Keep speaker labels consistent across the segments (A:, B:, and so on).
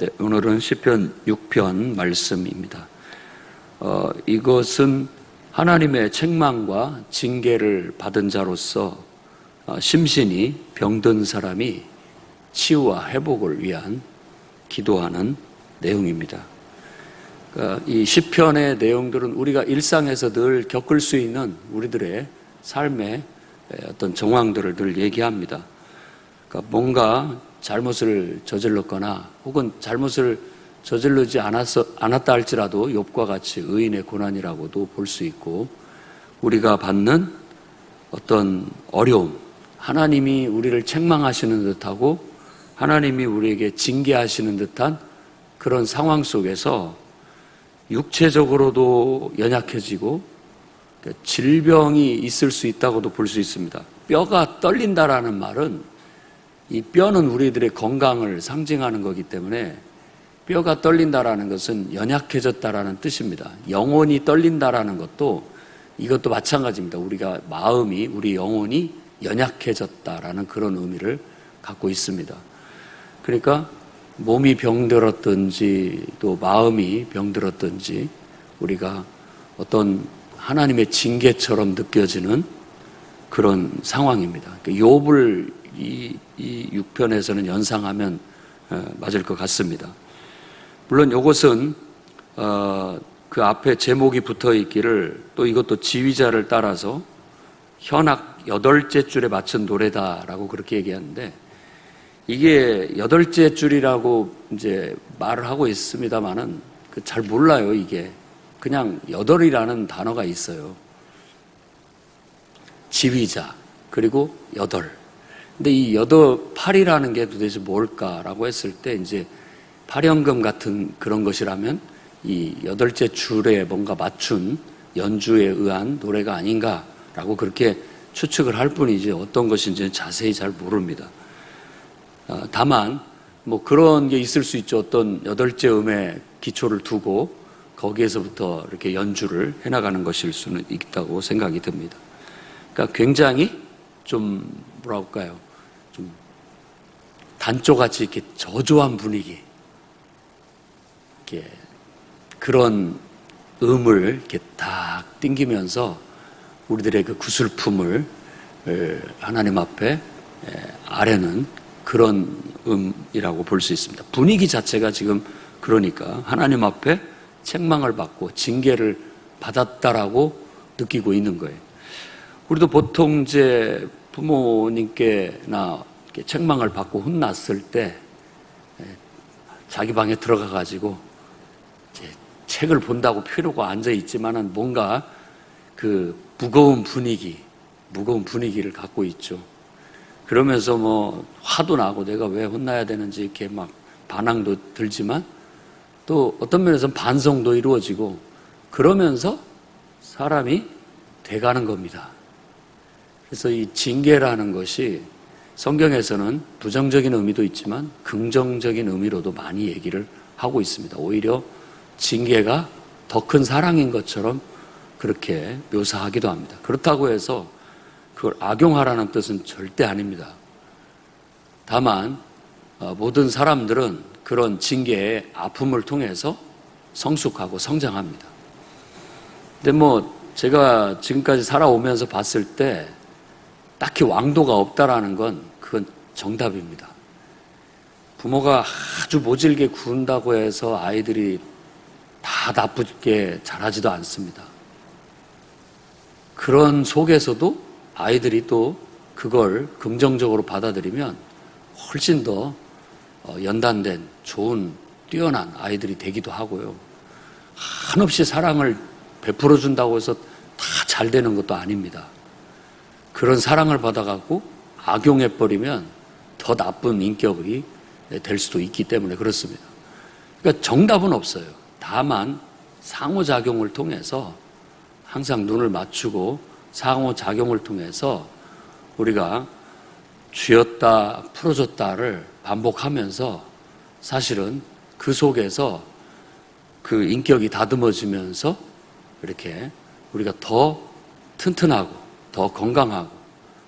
A: 네, 오늘은 시편 6편 말씀입니다. 이것은 하나님의 책망과 징계를 받은 자로서 심신이 병든 사람이 치유와 회복을 위한 기도하는 내용입니다. 이 시편의 내용들은 우리가 일상에서 늘 겪을 수 있는 우리들의 삶의 어떤 정황들을 늘 얘기합니다. 그러니까 뭔가 잘못을 저질렀거나 혹은 잘못을 저지르지 않았다 할지라도 욥과 같이 의인의 고난이라고도 볼 수 있고, 우리가 받는 어떤 어려움, 하나님이 우리를 책망하시는 듯하고 하나님이 우리에게 징계하시는 듯한 그런 상황 속에서 육체적으로도 연약해지고 질병이 있을 수 있다고도 볼 수 있습니다. 뼈가 떨린다라는 말은, 이 뼈는 우리들의 건강을 상징하는 거기 때문에 뼈가 떨린다라는 것은 연약해졌다라는 뜻입니다. 영혼이 떨린다라는 것도 이것도 마찬가지입니다. 우리가 마음이, 우리 영혼이 연약해졌다라는 그런 의미를 갖고 있습니다. 그러니까 몸이 병들었든지 또 마음이 병들었든지 우리가 어떤 하나님의 징계처럼 느껴지는 그런 상황입니다. 욥을 이 6편에서는 연상하면 맞을 것 같습니다. 물론 이것은 그 앞에 제목이 붙어 있기를, 또 이것도 지휘자를 따라서 현악 8째 줄에 맞춘 노래다라고 그렇게 얘기하는데, 이게 8째 줄이라고 이제 말을 하고 있습니다만은 잘 몰라요. 이게 그냥 8이라는 단어가 있어요. 지휘자 그리고 8. 근데 이 8이라는 게 도대체 뭘까라고 했을 때, 이제 팔연금 같은 그런 것이라면 이 8째 줄에 뭔가 맞춘 연주에 의한 노래가 아닌가라고 그렇게 추측을 할 뿐이지 어떤 것인지는 자세히 잘 모릅니다. 다만 뭐 그런 게 있을 수 있죠. 어떤 8째 음에 기초를 두고 거기에서부터 이렇게 연주를 해나가는 것일 수는 있다고 생각이 듭니다. 그러니까 굉장히 좀 뭐라 할까요? 좀 단조같이 이렇게 저조한 분위기, 이렇게 그런 음을 이렇게 딱 띵기면서 우리들의 그 구슬픔을 하나님 앞에 아뢰는 그런 음이라고 볼 수 있습니다. 분위기 자체가 지금 그러니까 하나님 앞에 책망을 받고 징계를 받았다라고 느끼고 있는 거예요. 우리도 보통 이제 부모님께나 책망을 받고 혼났을 때 자기 방에 들어가 가지고 책을 본다고 펴려고 앉아 있지만은 뭔가 그 무거운 분위기를 갖고 있죠. 그러면서 뭐 화도 나고 내가 왜 혼나야 되는지 이렇게 막 반항도 들지만, 또 어떤 면에서는 반성도 이루어지고, 그러면서 사람이 돼가는 겁니다. 그래서 이 징계라는 것이 성경에서는 부정적인 의미도 있지만 긍정적인 의미로도 많이 얘기를 하고 있습니다. 오히려 징계가 더 큰 사랑인 것처럼 그렇게 묘사하기도 합니다. 그렇다고 해서 그걸 악용하라는 뜻은 절대 아닙니다. 다만 모든 사람들은 그런 징계의 아픔을 통해서 성숙하고 성장합니다. 근데 뭐 제가 지금까지 살아오면서 봤을 때 딱히 왕도가 없다라는 건 그건 정답입니다. 부모가 아주 모질게 구운다고 해서 아이들이 다 나쁘게 자라지도 않습니다. 그런 속에서도 아이들이 또 그걸 긍정적으로 받아들이면 훨씬 더 연단된 좋은 뛰어난 아이들이 되기도 하고요. 한없이 사랑을 베풀어 준다고 해서 다 잘 되는 것도 아닙니다. 그런 사랑을 받아갖고 악용해버리면 더 나쁜 인격이 될 수도 있기 때문에 그렇습니다. 그러니까 정답은 없어요. 다만 상호작용을 통해서 항상 눈을 맞추고 상호작용을 통해서 우리가 쥐었다 풀어줬다를 반복하면서 사실은 그 속에서 그 인격이 다듬어지면서 이렇게 우리가 더 튼튼하고 더 건강하고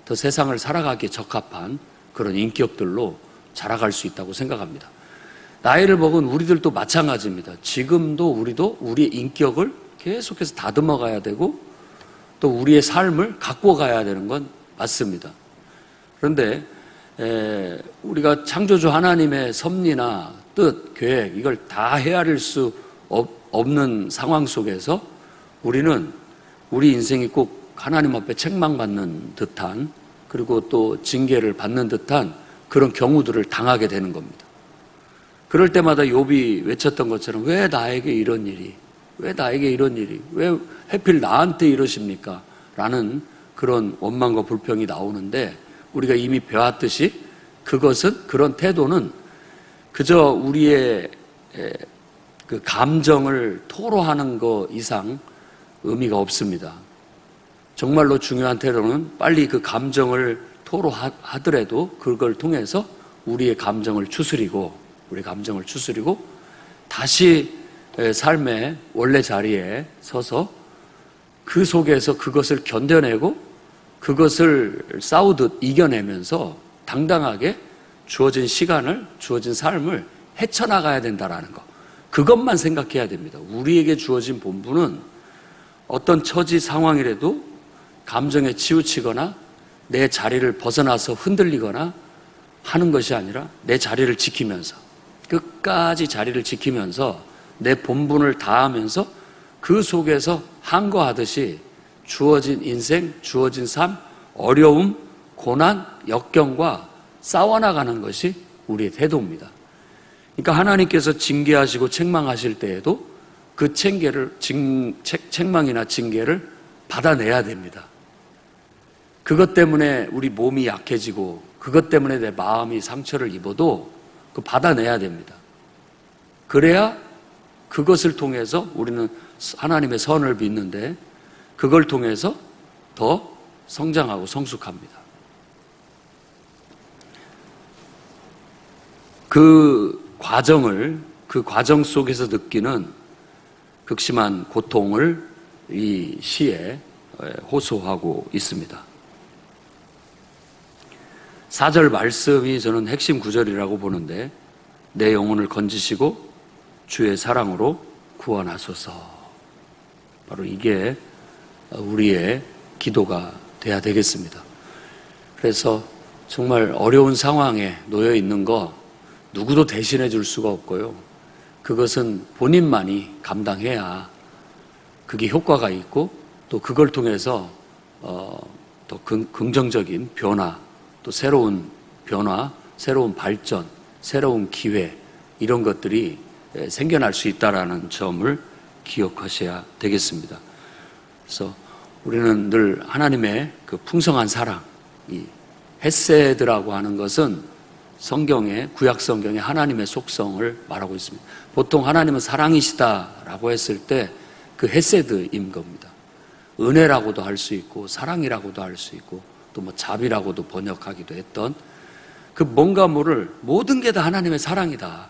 A: 더 세상을 살아가기에 적합한 그런 인격들로 자라갈 수 있다고 생각합니다. 나이를 먹은 우리들도 마찬가지입니다. 지금도 우리도 우리의 인격을 계속해서 다듬어 가야 되고 또 우리의 삶을 갖고 가야 되는 건 맞습니다. 그런데 우리가 창조주 하나님의 섭리나 뜻, 계획 이걸 다 헤아릴 수 없는 상황 속에서 우리는 우리 인생이 꼭 하나님 앞에 책망받는 듯한, 그리고 또 징계를 받는 듯한 그런 경우들을 당하게 되는 겁니다. 그럴 때마다 욥이 외쳤던 것처럼 왜 나에게 이런 일이, 왜 나에게 이런 일이, 왜 하필 나한테 이러십니까? 라는 그런 원망과 불평이 나오는데, 우리가 이미 배웠듯이 그것은, 그런 태도는 그저 우리의 그 감정을 토로하는 것 이상 의미가 없습니다. 정말로 중요한 태도는 빨리 그 감정을 토로하더라도 그걸 통해서 우리의 감정을 추스리고 다시 삶의 원래 자리에 서서 그 속에서 그것을 견뎌내고 그것을 싸우듯 이겨내면서 당당하게 주어진 시간을, 주어진 삶을 헤쳐나가야 된다는 것. 그것만 생각해야 됩니다. 우리에게 주어진 본분은 어떤 처지 상황이라도 감정에 치우치거나 내 자리를 벗어나서 흔들리거나 하는 것이 아니라 내 자리를 지키면서, 끝까지 자리를 지키면서 내 본분을 다하면서 그 속에서 항거하듯이 주어진 인생, 주어진 삶, 어려움, 고난, 역경과 싸워나가는 것이 우리의 태도입니다. 그러니까 하나님께서 징계하시고 책망하실 때에도 그 책망이나 징계를 받아내야 됩니다. 그것 때문에 우리 몸이 약해지고 그것 때문에 내 마음이 상처를 입어도 그 받아내야 됩니다. 그래야 그것을 통해서 우리는 하나님의 선을 믿는데 그걸 통해서 더 성장하고 성숙합니다. 그 과정 속에서 느끼는 극심한 고통을 이 시에 호소하고 있습니다. 4절 말씀이 저는 핵심 구절이라고 보는데, 내 영혼을 건지시고 주의 사랑으로 구원하소서. 바로 이게 우리의 기도가 돼야 되겠습니다. 그래서 정말 어려운 상황에 놓여 있는 거 누구도 대신해 줄 수가 없고요. 그것은 본인만이 감당해야 그게 효과가 있고 또 그걸 통해서 더 긍정적인 변화, 또 새로운 변화, 새로운 발전, 새로운 기회 이런 것들이 생겨날 수 있다는 점을 기억하셔야 되겠습니다. 그래서 우리는 늘 하나님의 그 풍성한 사랑, 이 헤세드라고 하는 것은 성경에, 구약 성경에 하나님의 속성을 말하고 있습니다. 보통 하나님은 사랑이시다라고 했을 때 그 헤세드인 겁니다. 은혜라고도 할 수 있고 사랑이라고도 할 수 있고 또 뭐 자비라고도 번역하기도 했던 그 뭔가 모를 모든 게 다 하나님의 사랑이다.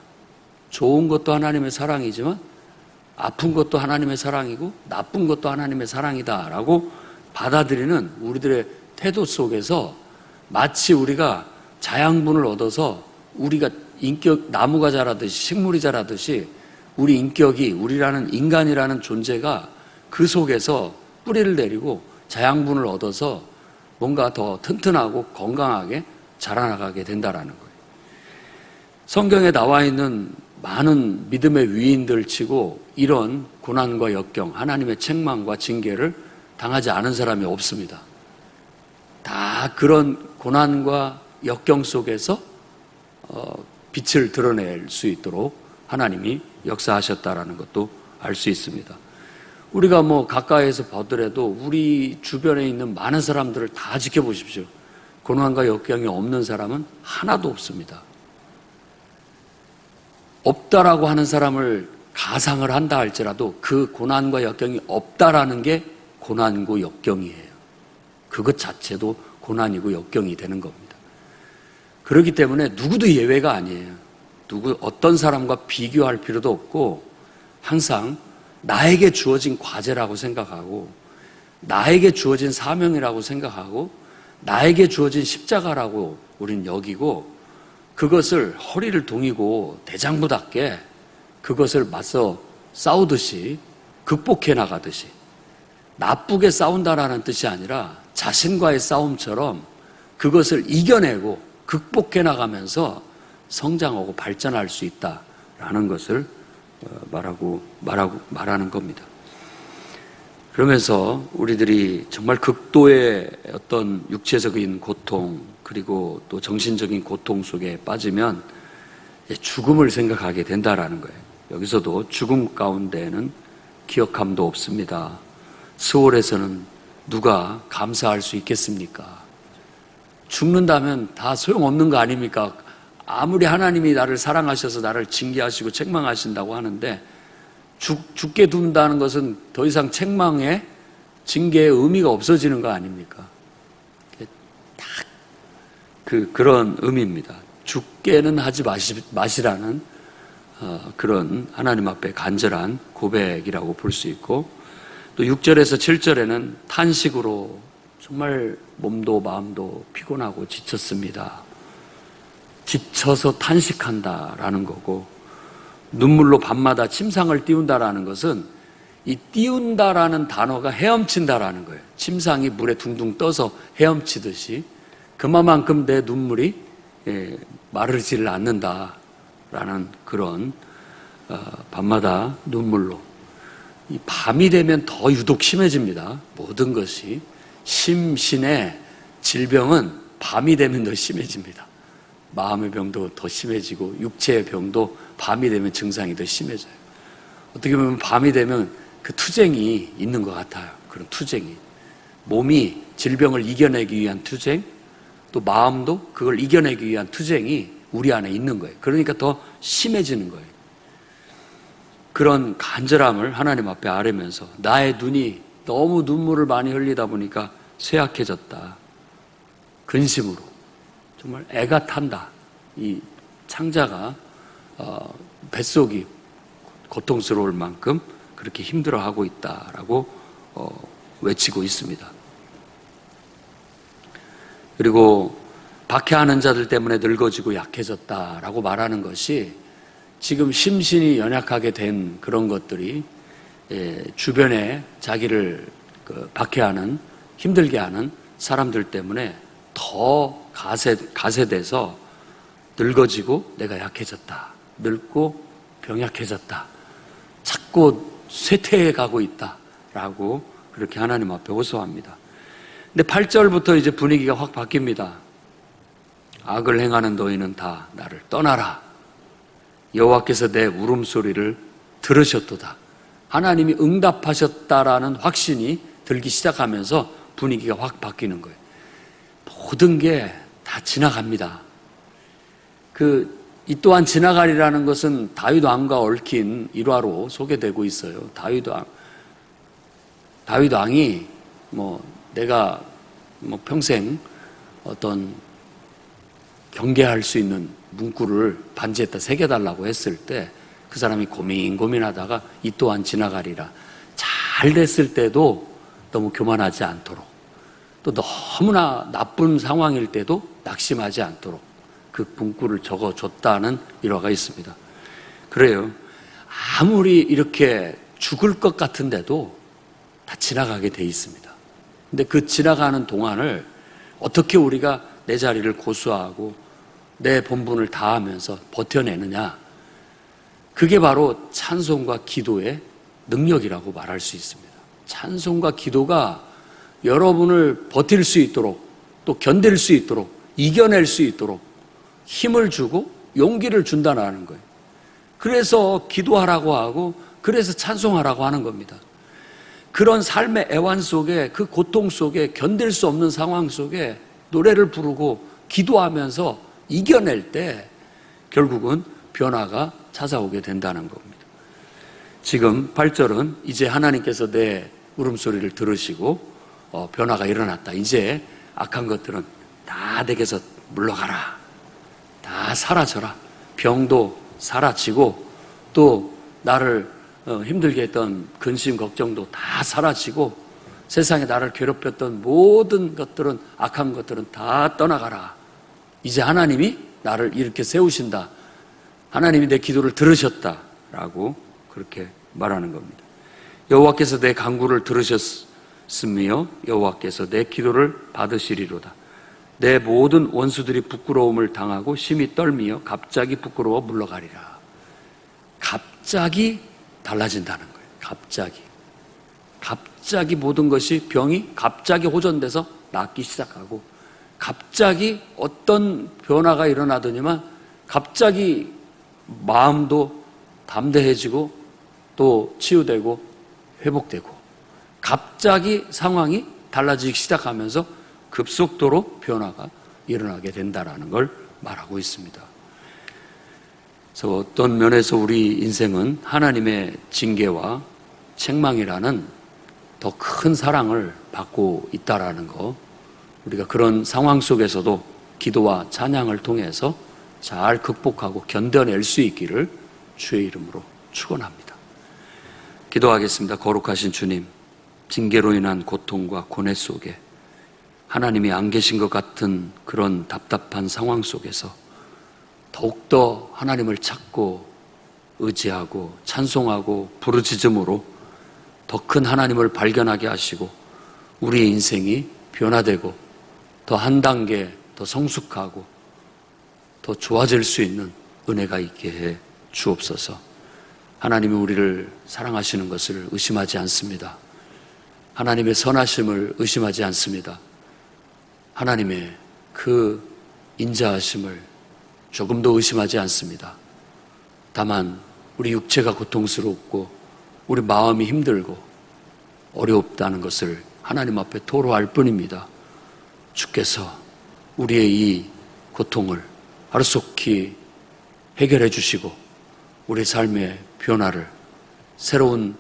A: 좋은 것도 하나님의 사랑이지만 아픈 것도 하나님의 사랑이고 나쁜 것도 하나님의 사랑이다라고 받아들이는 우리들의 태도 속에서 마치 우리가 자양분을 얻어서 우리가 인격, 나무가 자라듯이 식물이 자라듯이 우리 인격이, 우리라는 인간이라는 존재가 그 속에서 뿌리를 내리고 자양분을 얻어서 뭔가 더 튼튼하고 건강하게 자라나가게 된다라는 거예요. 성경에 나와 있는 많은 믿음의 위인들 치고 이런 고난과 역경, 하나님의 책망과 징계를 당하지 않은 사람이 없습니다. 다 그런 고난과 역경 속에서 빛을 드러낼 수 있도록 하나님이 역사하셨다라는 것도 알 수 있습니다. 우리가 뭐 가까이에서 보더라도 우리 주변에 있는 많은 사람들을 다 지켜보십시오. 고난과 역경이 없는 사람은 하나도 없습니다. 없다라고 하는 사람을 가상을 한다 할지라도 그 고난과 역경이 없다라는 게 고난고 역경이에요. 그것 자체도 고난이고 역경이 되는 겁니다. 그렇기 때문에 누구도 예외가 아니에요. 어떤 사람과 비교할 필요도 없고 항상 나에게 주어진 과제라고 생각하고 나에게 주어진 사명이라고 생각하고 나에게 주어진 십자가라고 우리는 여기고 그것을 허리를 동이고 대장부답게 그것을 맞서 싸우듯이 극복해 나가듯이, 나쁘게 싸운다라는 뜻이 아니라 자신과의 싸움처럼 그것을 이겨내고 극복해 나가면서 성장하고 발전할 수 있다라는 것을 말하는 겁니다. 그러면서 우리들이 정말 극도의 어떤 육체적인 고통, 그리고 또 정신적인 고통 속에 빠지면 죽음을 생각하게 된다라는 거예요. 여기서도 죽음 가운데에는 기억함도 없습니다. 스월에서는 누가 감사할 수 있겠습니까? 죽는다면 다 소용없는 거 아닙니까? 아무리 하나님이 나를 사랑하셔서 나를 징계하시고 책망하신다고 하는데 죽게 둔다는 것은 더 이상 책망의 징계의 의미가 없어지는 거 아닙니까? 딱 그런 의미입니다. 죽게는 하지 마시라는 그런 하나님 앞에 간절한 고백이라고 볼 수 있고, 또 6절에서 7절에는 탄식으로 정말 몸도 마음도 피곤하고 지쳤습니다. 지쳐서 탄식한다라는 거고, 눈물로 밤마다 침상을 띄운다라는 것은 이 띄운다라는 단어가 헤엄친다라는 거예요. 침상이 물에 둥둥 떠서 헤엄치듯이 그만큼 내 눈물이 마르지를 않는다라는 그런 밤마다 눈물로. 이 밤이 되면 더 유독 심해집니다. 모든 것이. 심신의 질병은 밤이 되면 더 심해집니다. 마음의 병도 더 심해지고 육체의 병도 밤이 되면 증상이 더 심해져요. 어떻게 보면 밤이 되면 그 투쟁이 있는 것 같아요. 그런 투쟁이. 몸이 질병을 이겨내기 위한 투쟁, 또 마음도 그걸 이겨내기 위한 투쟁이 우리 안에 있는 거예요. 그러니까 더 심해지는 거예요. 그런 간절함을 하나님 앞에 아뢰면서 나의 눈이 너무 눈물을 많이 흘리다 보니까 쇠약해졌다. 근심으로. 정말 애가 탄다. 이 창자가 뱃속이 고통스러울 만큼 그렇게 힘들어하고 있다라고 외치고 있습니다. 그리고 박해하는 자들 때문에 늙어지고 약해졌다라고 말하는 것이 지금 심신이 연약하게 된 그런 것들이 주변에 자기를 박해하는, 힘들게 하는 사람들 때문에 더 가세돼서 늙어지고 내가 약해졌다. 늙고 병약해졌다. 자꾸 쇠퇴해 가고 있다라고 그렇게 하나님 앞에 호소합니다. 근데 8절부터 이제 분위기가 확 바뀝니다. 악을 행하는 너희는 다 나를 떠나라. 여호와께서 내 울음소리를 들으셨도다. 하나님이 응답하셨다라는 확신이 들기 시작하면서 분위기가 확 바뀌는 거예요. 모든 게 다 지나갑니다. 이 또한 지나가리라는 것은 다윗 왕과 얽힌 일화로 소개되고 있어요. 다윗 왕이 내가 평생 어떤 경계할 수 있는 문구를 반지에다 새겨달라고 했을 때 그 사람이 고민하다가 이 또한 지나가리라. 잘 됐을 때도 너무 교만하지 않도록, 또 너무나 나쁜 상황일 때도 낙심하지 않도록 그 문구를 적어줬다는 일화가 있습니다. 그래요. 아무리 이렇게 죽을 것 같은데도 다 지나가게 돼 있습니다. 근데 그 지나가는 동안을 어떻게 우리가 내 자리를 고수하고 내 본분을 다하면서 버텨내느냐, 그게 바로 찬송과 기도의 능력이라고 말할 수 있습니다. 찬송과 기도가 여러분을 버틸 수 있도록, 또 견딜 수 있도록, 이겨낼 수 있도록 힘을 주고 용기를 준다는 거예요. 그래서 기도하라고 하고, 그래서 찬송하라고 하는 겁니다. 그런 삶의 애환 속에, 그 고통 속에, 견딜 수 없는 상황 속에 노래를 부르고 기도하면서 이겨낼 때 결국은 변화가 찾아오게 된다는 겁니다. 지금 8절은 이제 하나님께서 내 울음소리를 들으시고 변화가 일어났다. 이제 악한 것들은 다 내게서 물러가라. 다 사라져라. 병도 사라지고, 또 나를 힘들게 했던 근심, 걱정도 다 사라지고, 세상에 나를 괴롭혔던 모든 것들은, 악한 것들은 다 떠나가라. 이제 하나님이 나를 이렇게 세우신다. 하나님이 내 기도를 들으셨다라고 그렇게 말하는 겁니다. 여호와께서 내 간구를 들으셨으며 여호와께서 내 기도를 받으시리로다. 내 모든 원수들이 부끄러움을 당하고 심히 떨미어 갑자기 부끄러워 물러가리라. 갑자기 달라진다는 거예요. 갑자기 모든 것이 병이 갑자기 호전돼서 낫기 시작하고 갑자기 어떤 변화가 일어나더니만 갑자기 마음도 담대해지고 또 치유되고 회복되고 갑자기 상황이 달라지기 시작하면서 급속도로 변화가 일어나게 된다는 걸 말하고 있습니다. 그래서 어떤 면에서 우리 인생은 하나님의 징계와 책망이라는 더 큰 사랑을 받고 있다라는 거, 우리가 그런 상황 속에서도 기도와 찬양을 통해서 잘 극복하고 견뎌낼 수 있기를 주의 이름으로 축원합니다. 기도하겠습니다. 거룩하신 주님, 징계로 인한 고통과 고뇌 속에 하나님이 안 계신 것 같은 그런 답답한 상황 속에서 더욱더 하나님을 찾고 의지하고 찬송하고 부르짖음으로 더 큰 하나님을 발견하게 하시고 우리의 인생이 변화되고 더 한 단계 더 성숙하고 더 좋아질 수 있는 은혜가 있게 해 주옵소서. 하나님이 우리를 사랑하시는 것을 의심하지 않습니다. 하나님의 선하심을 의심하지 않습니다. 하나님의 그 인자하심을 조금도 의심하지 않습니다. 다만 우리 육체가 고통스럽고 우리 마음이 힘들고 어렵다는 것을 하나님 앞에 토로할 뿐입니다. 주께서 우리의 이 고통을 하루속히 해결해 주시고 우리 삶의 변화를, 새로운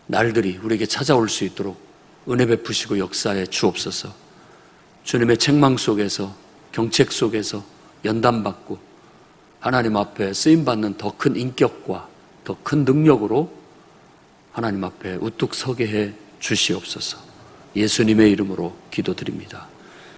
A: 날들이 우리에게 찾아올 수 있도록 은혜 베푸시고 역사해 주옵소서. 주님의 책망 속에서, 경책 속에서 연단받고 하나님 앞에 쓰임받는 더 큰 인격과 더 큰 능력으로 하나님 앞에 우뚝 서게 해 주시옵소서. 예수님의 이름으로 기도드립니다.